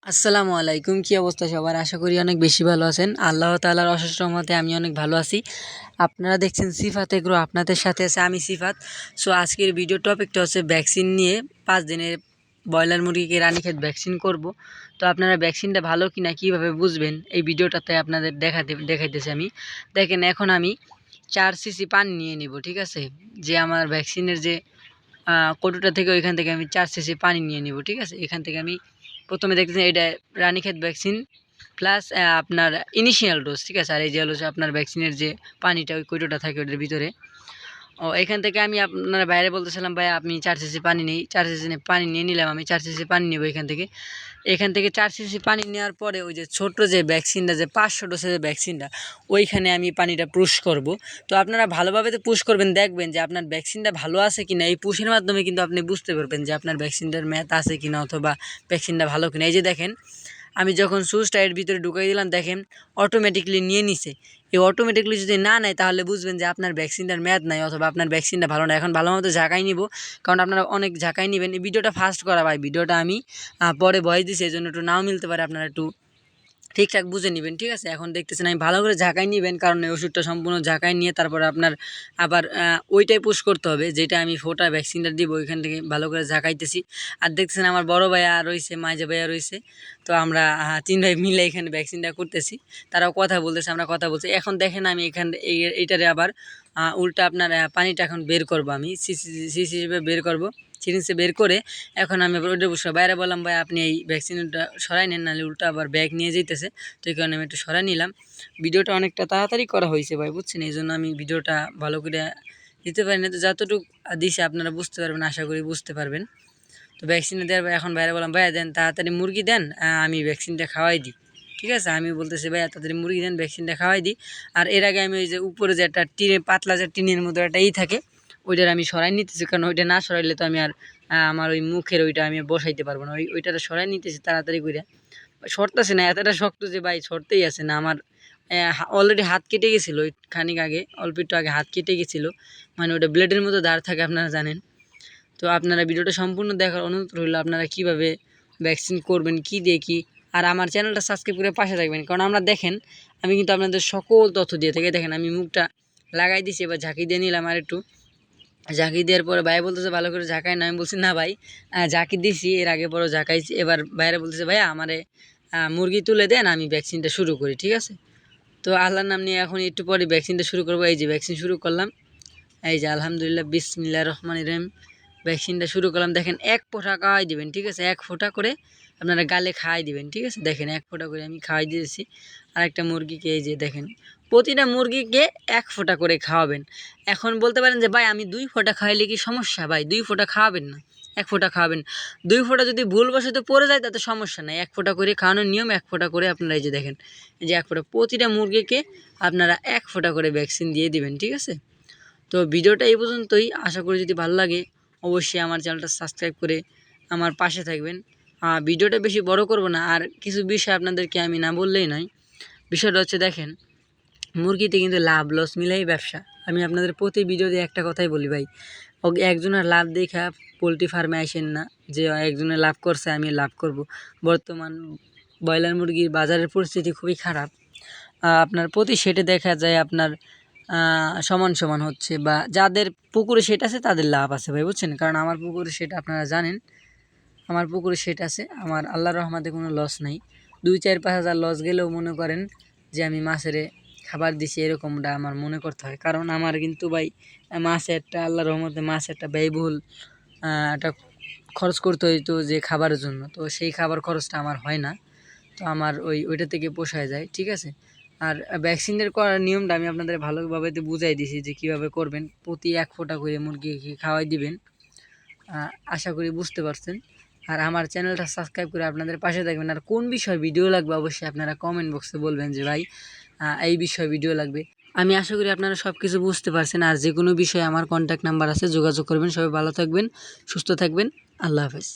আসসালামু আলাইকুম। কি অবস্থা সবার? আশা করি অনেক বেশি ভালো আছেন। আল্লাহ তাআলার অশেষ রহমতে আমি অনেক ভালো আছি। আপনারা দেখছেন সিফাত এগ্রো, আপনাদের সাথে আছে আমি সিফাত। সো আজকের ভিডিও টপিকটা হচ্ছে ভ্যাকসিন নিয়ে। 5 দিনের ব্রয়লার মুরগিকে রানীক্ষেত ভ্যাকসিন করব। তো আপনারা ভ্যাকসিনটা ভালো কিনা কীভাবে বুঝবেন এই ভিডিওটাতে আপনাদের দেখাইতেছি আমি। দেখেন, এখন আমি 4 সিসি পানি নিয়ে নিব, ঠিক আছে? যে আমার ভ্যাকসিনের যে কৌটোটা থেকে ওইখান থেকে আমি 4 সিসি পানি নিয়ে নিব, ঠিক আছে? এখান থেকে আমি প্রথমে দেখতেছেন এটা রানীক্ষেত ভ্যাকসিন প্লাস আপনার ইনিশিয়াল ডোজ, ঠিক আছে? আর এই যে হলো আপনার ভ্যাকসিনের যে পানিটা ওই কৌটোটা থাকে ওটার ভিতরে। এখান থেকে আমি আপনার বাইরে বলতেছিলাম ভাই আপনি 4 সিসি পানি নেই, 4 সিসি পানি নিয়ে নিলাম। আমি 4 সিসি পানি নেব এখান থেকে 4 সিসি পানি নেওয়ার পরে ওই যে ছোট্ট যে ভ্যাকসিনটা, যে 500 ডোজের যে ভ্যাকসিনটা, ওইখানে আমি পানিটা পুশ করব। তো আপনারা ভালোভাবে তো পুশ করবেন, দেখবেন যে আপনার ভ্যাকসিনটা ভালো আছে কিনা। এই পুশের মাধ্যমে কিন্তু আপনি বুঝতে পারবেন যে আপনার ভ্যাকসিনটার মেয়াদ আছে কিনা অথবা ভ্যাকসিনটা ভালো কিনা। এই যে দেখেন, আমি যখন সুচটা এর ভিতরে ঢুকাই দিলাম, দেখেন অটোমেটিকলি নিয়ে নিছে। এই অটোমেটিকলি যদি না নেয় তাহলে বুঝবেন যে আপনার ভ্যাকসিনটার মেয়াদ নাই অথবা আপনার ভ্যাকসিনটা ভালো না। এখন ভালো মতো ঝাঁকাই নিব, কারণ আপনারা অনেক ঝাঁকাই নেবেন। এই ভিডিওটা ফাস্ট করা ভাই, ভিডিওটা আমি পরে ভয়েস দিছি, এই জন্য একটু নাও মিলতে পারে, আপনারা একটু ঠিকঠাক বুঝে নেবেন, ঠিক আছে? এখন দেখতেছেন আমি ভালো করে ঝাঁকাই নেবেন, কারণ এই ওষুধটা সম্পূর্ণ ঝাঁকাই নিয়ে তারপরে আপনার আবার ওইটাই পুশ করতে হবে যেটা আমি ফোটা ভ্যাকসিনটা দিব। ওইখান থেকে ভালো করে ঝাঁকাইতেছি। আর দেখতেছেন আমার বড় ভাইয়া রয়েছে, মাঝে ভাইয়া রয়েছে। তো আমরা 3 ভাই মিলে এখানে ভ্যাকসিনটা করতেছি। তারাও কথা বলতেছে, আমরা কথা বলছি। এখন দেখেন আমি এইটারে আবার উল্টা আপনার পানিটা এখন বের করব, আমি সিসি হিসেবে বের করব। সিরিঞ্জে বের করে এখন আমি আবার ওইটা বসে বাইরে বললাম ভাই আপনি এই ভ্যাকসিনটা সরাই নেন, নাহলে উল্টা আবার ব্যাগ নিয়ে যেতেছে। তো এই কারণে আমি একটু সরাই নিলাম। ভিডিওটা অনেকটা তাড়াতাড়ি করা হয়েছে ভাই, বুঝছেন? এই জন্য আমি ভিডিওটা ভালো করে দিতে পারি না। তো যতটুকু দিছে আপনারা বুঝতে পারবেন, আশা করি বুঝতে পারবেন। তো ভ্যাকসিনটা দেওয়ার এখন বাইরে বললাম ভাইয়া দেন তাড়াতাড়ি মুরগি দেন, আমি ভ্যাকসিনটা খাওয়াই দিই, ঠিক আছে? আমি বলতেছি ভাইয়া তাড়াতাড়ি মুরগি দেন, ভ্যাকসিনটা খাওয়াই দিই। আর এর আগে আমি ওই যে উপরে যে একটা টিনে, পাতলা যে টিনের মতো একটা থাকে, ওইটার আমি সরাই নিতেছি, কারণ ওইটা না সরাইলে তো আমি আর আমার ওই মুখের ওইটা আমি বসাইতে পারবো না। ওইটাটা সরাই নিতেছি তাড়াতাড়ি করে। সরতেছে না, এতটা শক্ত যে ভাই সরতেই আছে না আমার। অলরেডি হাত কেটে গেছিলো ওই খানিক আগে, অল্প একটু আগে হাত কেটে গেছিলো। মানে ওটা ব্লেডের মতো দাঁড় থাকে, আপনারা জানেন। তো আপনারা ভিডিওটা সম্পূর্ণ দেখার অনুরোধ রইল, আপনারা কীভাবে ভ্যাকসিন করবেন, কী দিয়ে কী। আর আমার চ্যানেলটা সাবস্ক্রাইব করে পাশে থাকবেন, কারণ আমরা দেখেন আমি কিন্তু আপনাদের সকল তথ্য দিয়ে থাকি। দেখেন আমি মুখটা লাগাই দিছি, এবার ঝাঁকি দিয়ে নিলাম আর একটু। ঝাঁকি দেওয়ার পরে ভাই বলতেছে ভালো করে ঝাঁকাই না। আমি বলছি না ভাই, ঝাঁকি দিছি এর আগে পরেও ঝাঁকাইছি। এবার বাইরে বলতেছে ভাইয়া আমারে মুরগি তুলে দেন, আমি ভ্যাকসিনটা শুরু করি, ঠিক আছে? তো আল্লাহর নাম নিয়ে এখন একটু পরে ভ্যাকসিনটা শুরু করবো। এই যে ভ্যাকসিন শুরু করলাম, এই যে আলহামদুলিল্লাহ বিসমিল্লাহির রহমানির রহিম, ভ্যাকসিনটা শুরু করলাম। দেখেন 1 ফোঁটা খাওয়াই দিবেন, ঠিক আছে? 1 ফোঁটা করে আপনারা গালে খাওয়াই দিবেন, ঠিক আছে? দেখেন 1 ফোঁটা করে আমি খাওয়াই দিয়েছি। আর একটা মুরগিকে এই যে দেখেন, প্রতিটা মুরগিকে 1 ফোঁটা করে খাওয়াবেন। এখন বলতে পারেন যে ভাই আমি 2 ফোঁটা খাওয়াইলে কি সমস্যা? ভাই 2 ফোঁটা খাওয়াবেন না, 1 ফোঁটা খাওয়াবেন। 2 ফোঁটা যদি ভুলবশত পড়ে যায় তাতে সমস্যা নাই। 1 ফোঁটা করে খাওয়ানোর নিয়ম, 1 ফোঁটা করে আপনারা এই যে দেখেন, এই যে 1 ফোঁটা প্রতিটা মুরগিকে আপনারা 1 ফোঁটা করে ভ্যাকসিন দিয়ে দিবেন, ঠিক আছে? তো ভিডিওটা এই পর্যন্তই। আশা করি যদি ভালো লাগে অবশ্যই আমার চ্যানেলটা সাবস্ক্রাইব করে আমার পাশে থাকবেন। ভিডিওটা বেশি বড় করব না, আর কিছু বিষয় আপনাদেরকে আমি না বললেই নয়। বিষয়টা হচ্ছে দেখেন, মুরগিতে কিন্তু লাভ লস মিলাই ব্যবসা। আমি আপনাদের প্রতি ভিডিওতে একটা কথাই বলি ভাই, একজনের লাভ দেখা পোলট্রি ফার্মে আসেন না যে একজনের লাভ করছে আমি লাভ করব। বর্তমান ব্রয়লার মুরগির বাজারের পরিস্থিতি খুবই খারাপ। আপনার প্রতি সেটে দেখা যায় আপনার সমান সমান হচ্ছে, বা যাদের পুকুরে সেট আছে তাদের লাভ আছে ভাই, বুঝছেন? কারণ আমার পুকুরে সেটা আপনারা জানেন, আমার পুকুরে সেট আছে, আমার আল্লাহর রহমতে কোনো লস নাই। 2-4-5 হাজার লস গেলেও মনে করেন যে আমি মাছের খাবার দিছি, এরকমটা আমার মনে করতে হয়। কারণ আমার কিন্তু ভাই মাছে একটা আল্লাহর রহমতে মাছ একটা ব্যয়বহুল একটা খরচ করতে হইতো যে খাবারের জন্য, তো সেই খাবার খরচটা আমার হয় না। তো আমার ওইটা থেকে পোষায় যায়, ঠিক আছে? আর ভ্যাকসিনের করার নিয়মটা আমি আপনাদের ভালোভাবে বুঝাই দিছি যে কীভাবে করবেন। প্রতি 1 ফোঁটা করে মুরগিকে খাওয়াই দিবেন। আশা করি বুঝতে পারছেন। আর আমার চ্যানেলটা সাবস্ক্রাইব করে আপনাদের পাশে থাকবেন। আর কোন বিষয় ভিডিও লাগবে অবশ্যই আপনারা কমেন্ট বক্সে বলবেন যে ভাই এই বিষয়ে ভিডিও লাগবে। আমি আশা করি আপনারা সব কিছু বুঝতে পারছেন। আর যে কোনো বিষয়ে আমার কন্ট্যাক্ট নাম্বার আছে, যোগাযোগ করবেন। সবাই ভালো থাকবেন, সুস্থ থাকবেন। আল্লাহ হাফেজ।